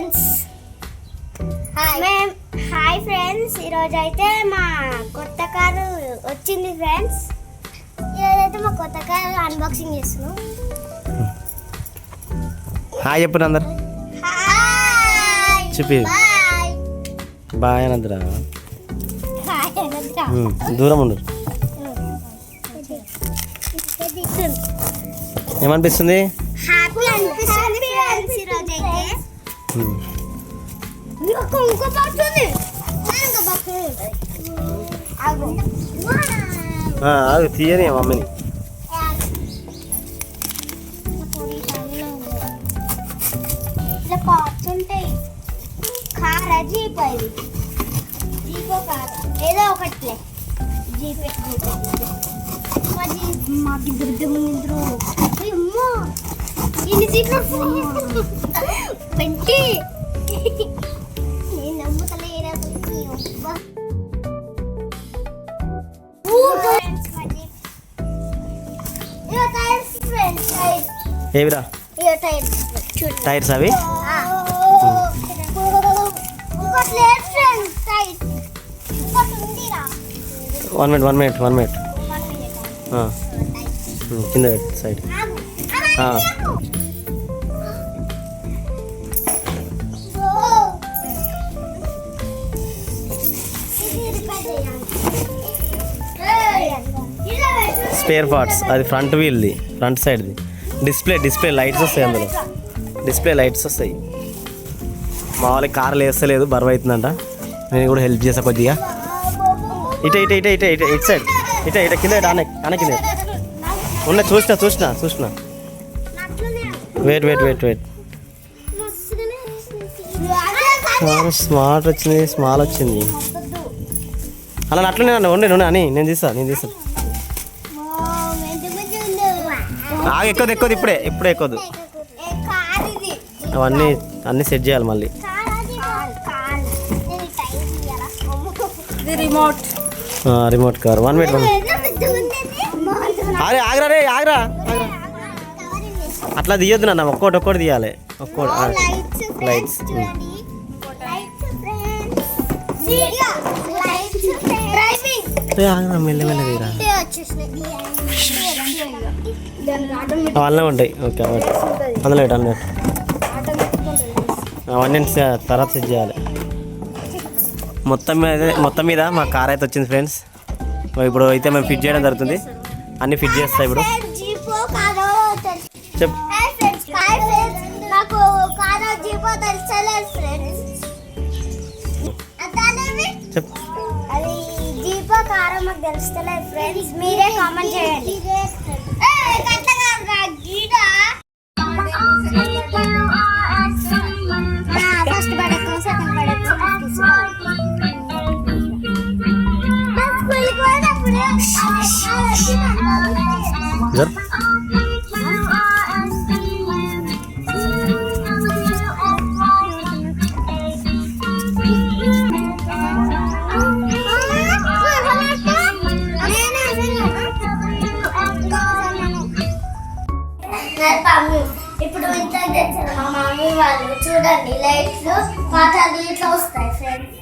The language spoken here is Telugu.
ఫ్రెండ్స్. హాయ్ ఫ్రెండ్స్, ఈరోజు అయితే మా కొత్త కారు వచ్చింది ఫ్రెండ్స్. ఈరోజైతే మా కొత్త కారు అన్బాక్సింగ్ చేస్తున్నాం. హాయ్ చెప్పండి అందరు. చెప్పి బాయ్ అనంతరా. దూరం ఉండరు. ఏమనిపిస్తుంది? హ్యాపీ అనిపిస్తుంది ఫ్రెండ్స్. ఈరోజు అయితే ఇంకో బాక్స్ ఉంది. అది తీయని మమ్మీని. ఇట్లా పార్ట్స్ ఉంటాయి. కారా జీప్, ఇది జీపో కారా ఏదో ఒకట్లే. జీపే మాకు ఇద్దరు ఇన్ని జీప్లో పెట్టి నేను నమ్ముతలేరా. ఏవిరా టైర్స్ అవి? వన్ మినిట్ కింద సైడ్. Spare parts. అది ఫ్రంట్ వీల్ది, ఫ్రంట్ సైడ్ది. డిస్ప్లే లైట్స్ వస్తాయి అందులో. డిస్ప్లే లైట్స్ వస్తాయి. మా వాళ్ళకి కార్లు వేస్తలేదు, బరువు అవుతుందంట. నేను కూడా హెల్ప్ చేసా కొద్దిగా. ఇట సైడ్ ఇట కింద అన్న కింద ఉన్న చూసిన. వెయిట్ స్మార్ట్ వచ్చింది, స్మాల్ వచ్చింది. అలా అట్లనే ఉండే అని నేను తీస్తాను. ఎక్కువది ఇప్పుడే ఎక్కదు. అన్నీ సెట్ చేయాలి మళ్ళీ. Remote car. 1 మినిట్. అరే ఆగరా. అట్లా తీయొద్దు నాన్న, ఒక్కోటి తీయాలి. లైట్స్. మెల్లమెల్ల తీరా. అన్నీ ఉంటాయి. ఓకే, అందులో అవన్నీ తర్వాత సెట్ చేయాలి. మొత్తం మీద మా కార్ అయితే వచ్చింది ఫ్రెండ్స్. ఇప్పుడు అయితే మేము ఫిట్ చేయడం జరుగుతుంది. అన్నీ ఫిట్ చేస్తాయి ఇప్పుడు. చెప్పు. చెప్పు. అది జీపో కారో మాకు తెలుస్తలేదు ఫ్రెండ్స్, మీరే కామెంట్ చేయండి. ఫస్ట్ పడకు, సెకండ్ పడకు. ఇప్పుడు ఇంత మా మమ్మీ వాళ్ళు చూడండి, లైట్లు పాటలు ఇట్లా వస్తాయి ఫ్రెండ్స్.